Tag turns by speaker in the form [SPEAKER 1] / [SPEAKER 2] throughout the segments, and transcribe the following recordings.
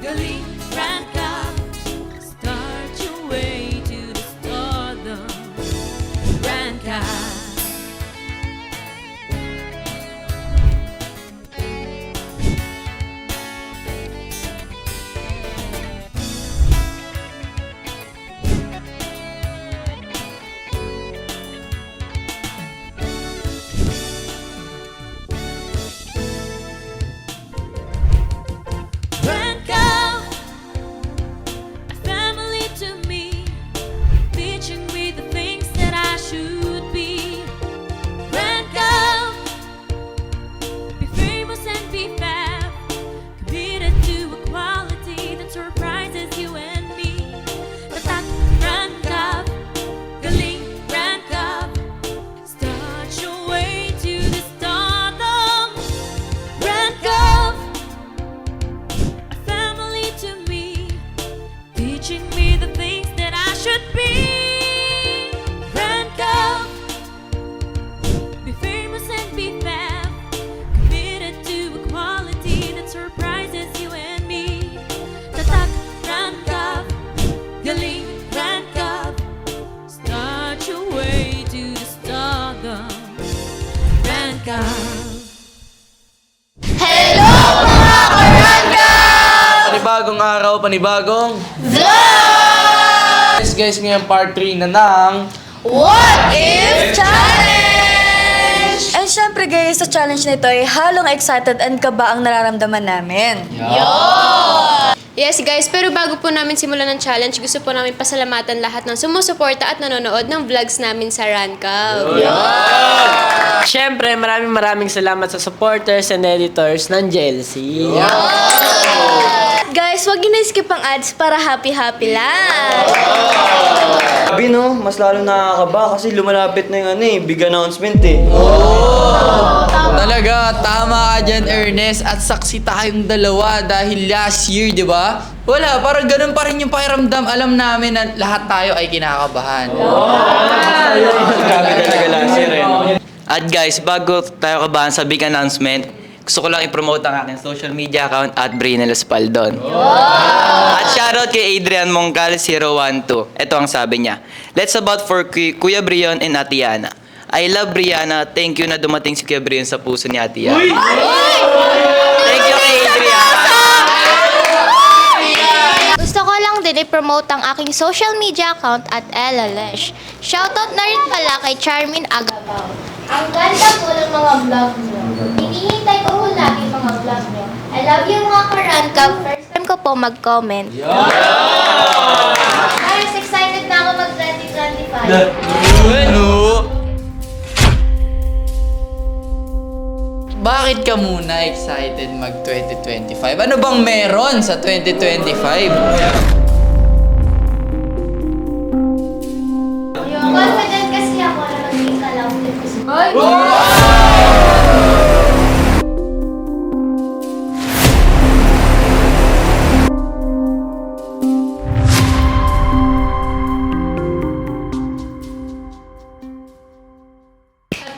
[SPEAKER 1] galing rank up, start your way to the stardom. Rank up. Rank up, a family to me, teaching me the things that I should be. Rank up, be famous and be fab, committed to equality that surprises you and me. Tatak, rank up, galing, rank up, start your way to the stardom. Rank up, a family to me, teaching me the things that I should be. Rank up, be famous and be fab, committed to equality that surprises you and me. Tatak, rank up, galing, rank up, start your way to the stardom. Rank up.
[SPEAKER 2] Panibagong araw, panibagong vlog! Yes guys, ngayon part 3 na ng
[SPEAKER 3] What If Challenge! And syempre guys, sa challenge na ito ay halong excited and kaba ang nararamdaman namin.
[SPEAKER 4] Yes guys, pero bago po namin simulan ng challenge, gusto po namin pasalamatan lahat ng sumusuporta at nanonood ng vlogs namin sa Rancav.
[SPEAKER 5] Siyempre, maraming salamat sa supporters and editors ng JLC.
[SPEAKER 3] Guys, wag niyo na-skip ang ads para happy-happy lang.
[SPEAKER 6] Sabi no, mas lalo nakakaba kasi lumalapit na yung big announcement eh.
[SPEAKER 2] Talaga, tama ka dyan, Ernest. At saksi tayong dalawa dahil last year, di ba? Wala, parang ganun pa rin yung pakiramdam. Alam namin na lahat tayo ay kinakabahan.
[SPEAKER 6] Grabe talaga last year eh.
[SPEAKER 7] At guys, bago tayo kabahan sa big announcement, gusto ko lang i-promote ang aking social media account at Brinel Espaldon. At shoutout kay Adrian Mongcal 012. Ito ang sabi niya. Let's about for Kuya Brion and Ate Yana. I love Brianna. Thank you na dumating si Kuya Brion sa puso ni Ate Yana. Thank you kay Adrian.
[SPEAKER 8] Gusto ko lang din i-promote ang aking social media account at Ella Lesh. Shoutout na rin pala kay Charmin Agabaw. Ang ganda po ng mga vlog nyo. Hinihintay ko po lagi mga vlog nyo. I love you mga ka-Rancav. First time ko po mag-comment. Guys, excited na ako mag-2025.
[SPEAKER 2] Bakit ka muna excited mag-2025? Ano bang meron sa 2025?
[SPEAKER 8] Confident kasi ako na maging kalawin ko si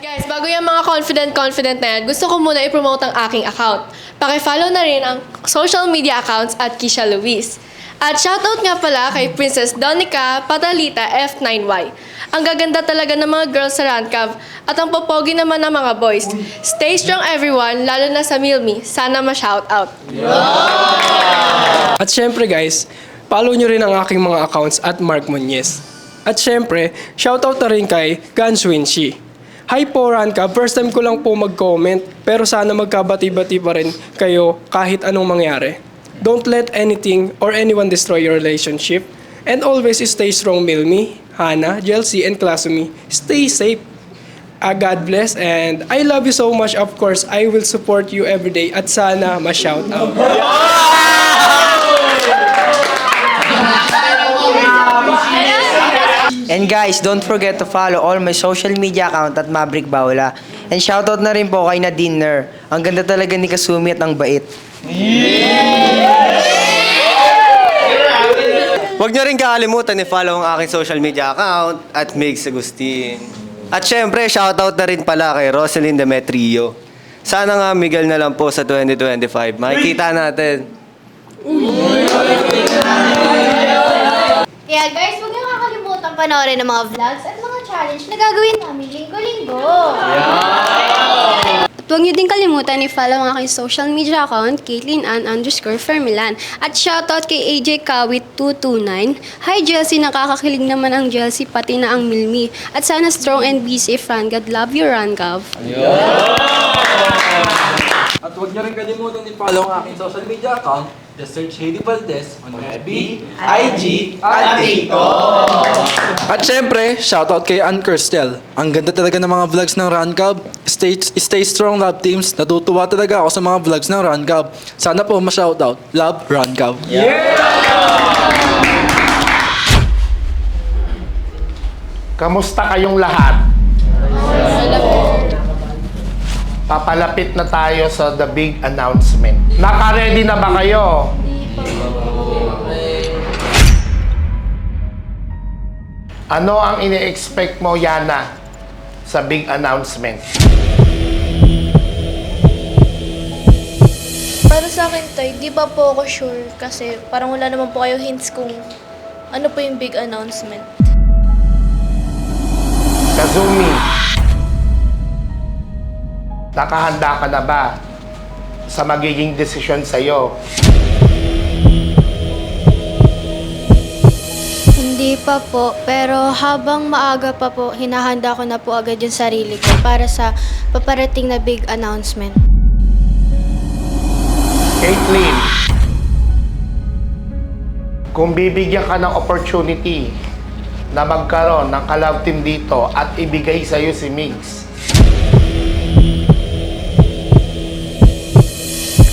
[SPEAKER 4] Guys, bago yung mga confident na yan, gusto ko muna i-promote ang aking account. Paki-follow na rin ang social media accounts at Kisha Luis. At shoutout nga pala kay Princess Donica Patalita F9Y. Ang gaganda talaga ng mga girls sa Rancav at ang popogi naman ng mga boys. Stay strong everyone, lalo na sa Milmi. Sana ma-shoutout.
[SPEAKER 9] At syempre guys, follow nyo rin ang aking mga accounts at Mark Muñez. At syempre, shoutout na rin kay Gans Winshi. Hi po Rancav, first time ko lang po mag-comment pero sana magkabati-bati pa rin kayo kahit anong mangyari. Don't let anything or anyone destroy your relationship. And always stay strong, Milmi, Hannah, Jelsie, and Klasumi. Stay safe. God bless and I love you so much. Of course, I will support you every day at sana ma-shout out.
[SPEAKER 5] And guys, don't forget to follow all my social media account at Maverick Baula. And shoutout na rin po kay Nadine Ner. Ang ganda talaga ni Kasumi at ang bait.
[SPEAKER 6] Huwag nyo rin kakalimutan i-follow ang aking social media account at Migs Agustin. At syempre, shoutout na rin pala kay Rosalyn Demetrio. Sana nga Miguel na lang po sa 2025. Makikita natin.
[SPEAKER 8] panoorin ng mga vlogs at mga challenge na gagawin namin linggo-linggo.
[SPEAKER 10] At huwag niyo din kalimutan i-follow ang aking social media account, CaitlinAnn_Fermilan. At shoutout kay AJ Kawit229. Hi Jelsie, nakakakilig naman ang Jelsie, pati na ang Milmi. At sana strong and be safe, Rangad. Love you, Rangav.
[SPEAKER 2] At huwag niyo rin kalimutan i-follow ang aking social media account. Just search Heidi Valdez on FB, IG, at TikTok.
[SPEAKER 11] At syempre, shoutout kay Ann Kirstel. Ang ganda talaga ng mga vlogs ng Runcab. Stay strong, love teams. Natutuwa talaga ako sa mga vlogs ng Runcab. Sana po ma-shoutout. Love, Runcab.
[SPEAKER 12] Kamusta kayong lahat? Papalapit na tayo sa the big announcement. Naka-ready na ba kayo? Ano ang ini-expect mo, Yana, sa big announcement?
[SPEAKER 13] Para sa akin, Tay, di ba po ako sure kasi parang wala naman po kayo hints kung ano po yung big announcement.
[SPEAKER 12] Kazumi, nakahanda ka na ba sa magiging desisyon sa'yo?
[SPEAKER 10] Hindi pa po, pero habang maaga pa po, hinahanda ko na po agad yung sarili ko para sa paparating na big announcement.
[SPEAKER 12] Caitlyn, kung bibigyan ka ng opportunity na magkaroon ng ka-love team dito at ibigay sa'yo si Migs,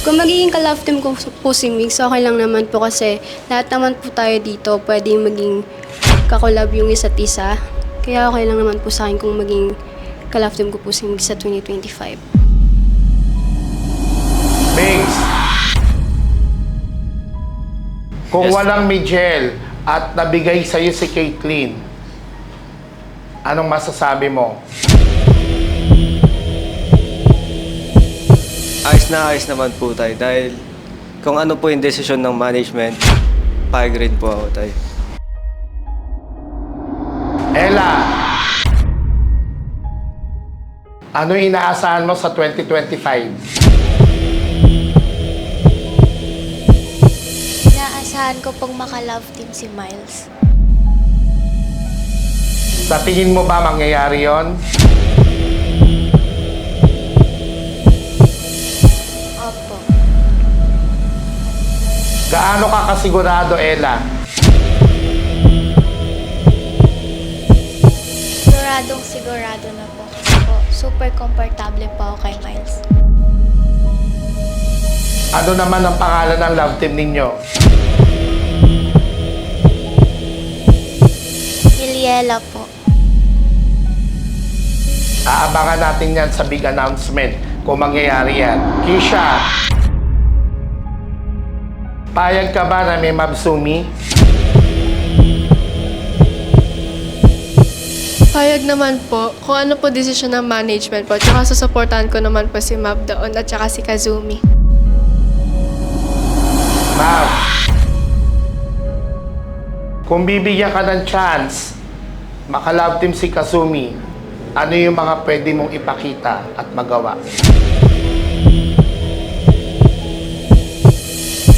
[SPEAKER 10] Kung magiging ka-love team ko po si Migs, okay lang naman po kasi lahat naman po tayo dito pwedeng maging kakolab yung isa't isa. Kaya okay lang naman po sa akin kung maging ka-love team ko po si Migs sa 2025.
[SPEAKER 12] Migs, kung walang Miguel at nabigay sa'yo si Caitlyn, anong masasabi mo?
[SPEAKER 6] Ayos naman po tayo dahil kung ano po yung desisyon ng management, payag rin po ako tayo.
[SPEAKER 12] Ella, ano inaasahan mo sa 2025?
[SPEAKER 13] Inaasahan ko pong maka-love team si Miles.
[SPEAKER 12] Sa tingin mo ba mangyayari yon?
[SPEAKER 13] Opo.
[SPEAKER 12] Gaano ka kasigurado, Ella?
[SPEAKER 13] Siguradong na po. Kasi po, super komportable po ako kay Miles.
[SPEAKER 12] Ano naman ang pangalan ng love team ninyo?
[SPEAKER 13] Iliela po.
[SPEAKER 12] Aabangan natin yan sa big announcement kung mangyayari yan. Kisha, payag ka ba na may Mabsumi?
[SPEAKER 4] Payag naman po kung ano po desisyon ng management po. Tsaka susuportahan ko naman po si Mab doon at tsaka si Kazumi.
[SPEAKER 12] Ma'am, kung bibigyan ka ng chance, maka-love team si Kazumi, ano yung mga pwede mong ipakita at magawa?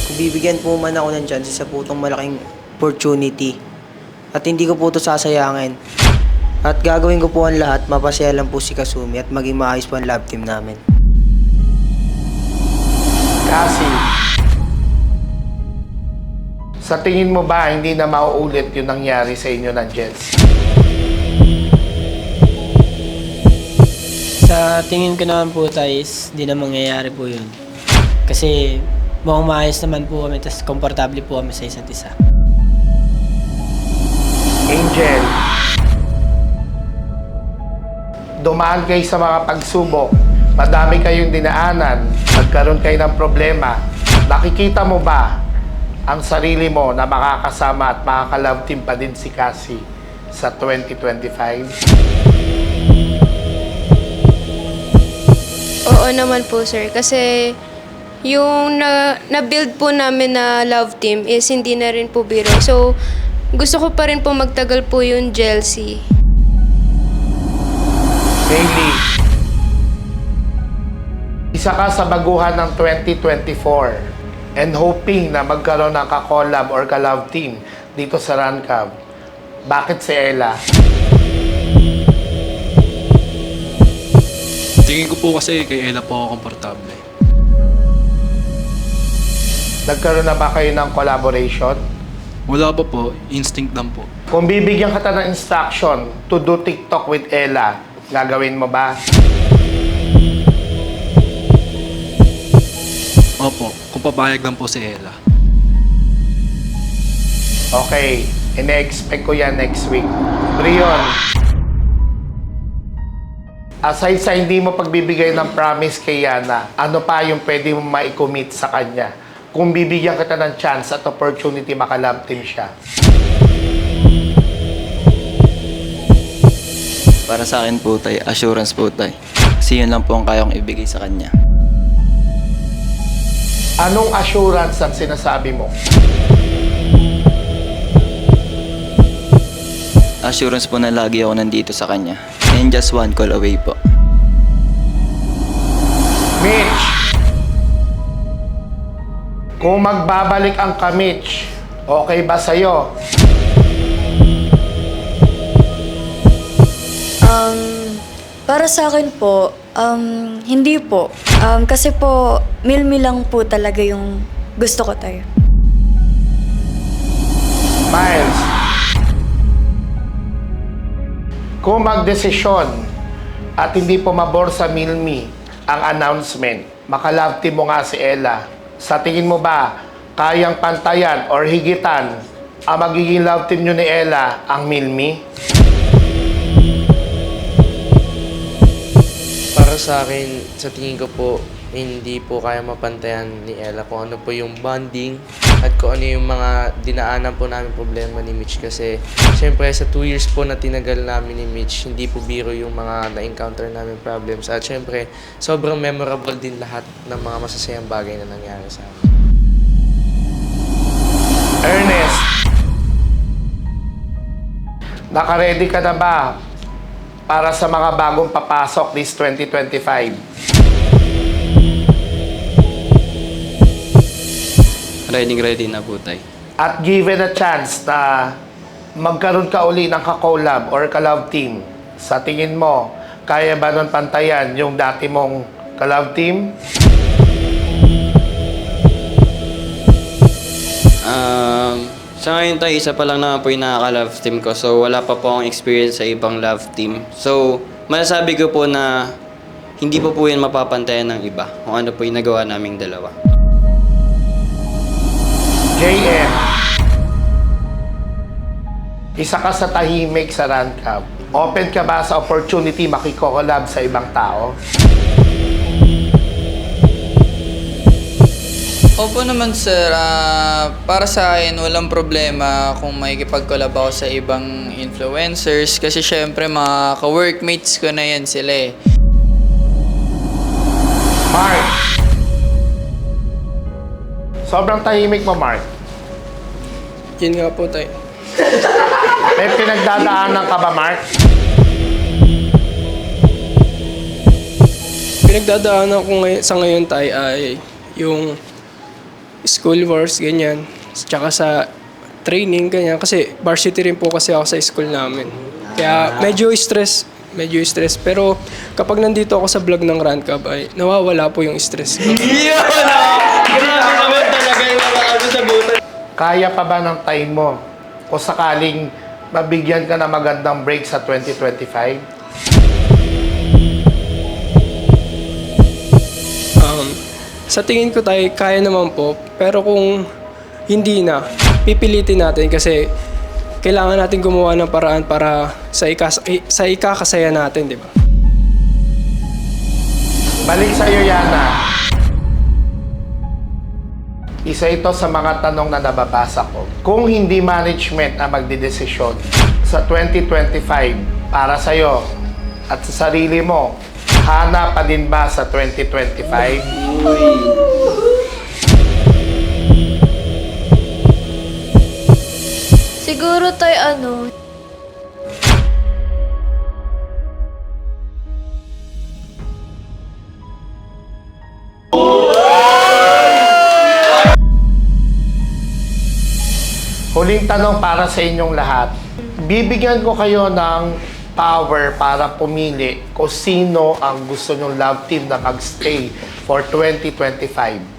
[SPEAKER 5] Kung bibigyan po man ako ng chance, isa po itong malaking opportunity. At hindi ko po ito sasayangin. At gagawin ko po ang lahat, mapasaya lang po si Kazumi at maging maayos po ang love team namin.
[SPEAKER 12] Kasi, sa tingin mo ba hindi na mauulit yung nangyari sa inyo ng Jets?
[SPEAKER 14] Sa tingin ko naman po tayo is di na mangyayari po yun. Kasi mukhang maayos naman po kami, tapos komportable po kami sa isa't isa.
[SPEAKER 12] Angel, dumaan kayo sa mga pagsubok, madami kayong dinaanan, nagkaroon kayo ng problema. Nakikita mo ba ang sarili mo na makakasama at makaka-love team pa din si Cassie sa 2025?
[SPEAKER 10] Oo naman po, sir. Kasi yung na-build po namin na love team is hindi na rin po biro. So, gusto ko pa rin po magtagal po yung Chelsea.
[SPEAKER 12] Hailey, isa ka sa baguhan ng 2024 and hoping na magkaroon ng ka-collab or ka-love team dito sa Rancab. Bakit si Ella?
[SPEAKER 11] Tingin ko po kasi kay Ella po ako komportable.
[SPEAKER 12] Nagkaroon na ba kayo ng collaboration?
[SPEAKER 11] Wala pa po, instinct lang po.
[SPEAKER 12] Kung bibigyan kita ng instruction to do TikTok with Ella, gagawin mo ba?
[SPEAKER 11] Opo, kung papayag lang po si Ella.
[SPEAKER 12] Okay, ine-expect ko yan next week. Brion, aside sa hindi mo pagbibigay ng promise kay Yana, ano pa yung pwede mo ma-commit sa kanya? Kung bibigyan kita ng chance at opportunity, maka-love team siya.
[SPEAKER 7] Para sa akin po, tay, assurance po, tay. Kasi yun lang po ang kaya kong ibigay sa kanya.
[SPEAKER 12] Anong assurance ang sinasabi mo?
[SPEAKER 7] Assurance po na lagi ako nandito sa kanya. And just one call away po.
[SPEAKER 12] Mitch! Kung magbabalik ang ka-Mitch, okay ba sa'yo?
[SPEAKER 3] Para sa akin po, hindi po. Kasi po, Milmi lang po talaga yung gusto ko tayo.
[SPEAKER 12] Miles, kung magdesisyon at hindi pumabor sa Milmi ang announcement, maka-love team mo nga si Ella. Sa tingin mo ba, kayang pantayan or higitan ang magiging love team nyo ni Ella ang Milmi?
[SPEAKER 15] Para sa akin, sa tingin ko po, hindi po kaya mapantayan ni Ella kung ano po yung bonding at kung ano yung mga dinaanan po namin problema ni Mitch. Kasi syempre sa 2 years po na tinagal namin ni Mitch, hindi po biro yung mga na-encounter namin problems. At syempre, sobrang memorable din lahat ng mga masasayang bagay na nangyari sa amin.
[SPEAKER 12] Ernest, naka-ready ka na ba para sa mga bagong papasok this 2025?
[SPEAKER 14] Ready na po, tay.
[SPEAKER 12] At given a chance na magkaroon ka uli ng ka-collab or ka-love team, sa tingin mo, kaya ba nun pantayan yung dati mong ka-love team?
[SPEAKER 14] Sa ngayon, tay, isa pa lang naman po yung nakaka-love team ko. So, wala pa po akong experience sa ibang love team. So, masasabi ko po na hindi po yan mapapantayan ng iba kung ano po yung nagawa naming dalawa.
[SPEAKER 12] JM, isa ka sa tahimik sa Rancab. Open ka ba sa opportunity makikokolab sa ibang tao?
[SPEAKER 2] Opo naman sir, para sa akin walang problema kung makikipag-collab ako sa ibang influencers kasi syempre mga ka-workmates ko na yan sila eh.
[SPEAKER 12] Mark, sobrang tahimik mo, Mark.
[SPEAKER 9] Yun nga po, tay.
[SPEAKER 12] May pinagdadaanan ka ba, Mark?
[SPEAKER 9] Pinagdadaanan ko sa ngayon, tay, ay yung school wars, ganyan. Tsaka sa training, ganyan. Kasi varsity rin po kasi ako sa school namin. Kaya medyo stress. Pero kapag nandito ako sa vlog ng Rancab ay nawawala po yung stress ko.
[SPEAKER 12] Kaya pa ba ng time mo? O sakaling mabigyan ka na magandang break sa 2025?
[SPEAKER 9] Sa tingin ko tayo, kaya naman po. Pero kung hindi na, pipilitin natin kasi kailangan natin gumawa ng paraan para sa ikakasaya natin, di ba?
[SPEAKER 12] Balik sa'yo, Yana. Isa ito sa mga tanong na nababasa ko. Kung hindi management ang magdidesisyon sa 2025 para sa'yo at sa sarili mo, hana pa din ba sa 2025?
[SPEAKER 13] Siguro tayo
[SPEAKER 12] Huling tanong para sa inyong lahat. Bibigyan ko kayo ng power para pumili kung sino ang gusto nyong love team na mag-stay for 2025.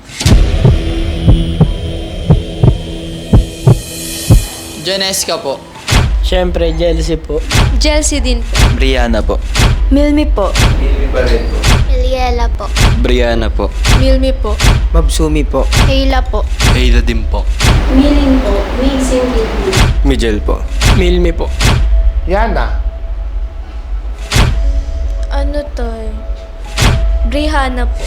[SPEAKER 2] Janesca po.
[SPEAKER 5] Siyempre, jealousy po.
[SPEAKER 10] Chelsea din po.
[SPEAKER 7] Brianna po.
[SPEAKER 3] Milmi po.
[SPEAKER 8] Eliela po.
[SPEAKER 14] Brianna po.
[SPEAKER 4] Milmi po.
[SPEAKER 5] Mabsumi po.
[SPEAKER 8] Kayla po.
[SPEAKER 11] Ada din po.
[SPEAKER 10] Milin po. Mixing Kidney.
[SPEAKER 6] Mijel po.
[SPEAKER 9] Milmi po.
[SPEAKER 12] Yana.
[SPEAKER 13] Tayo? Brihanna po.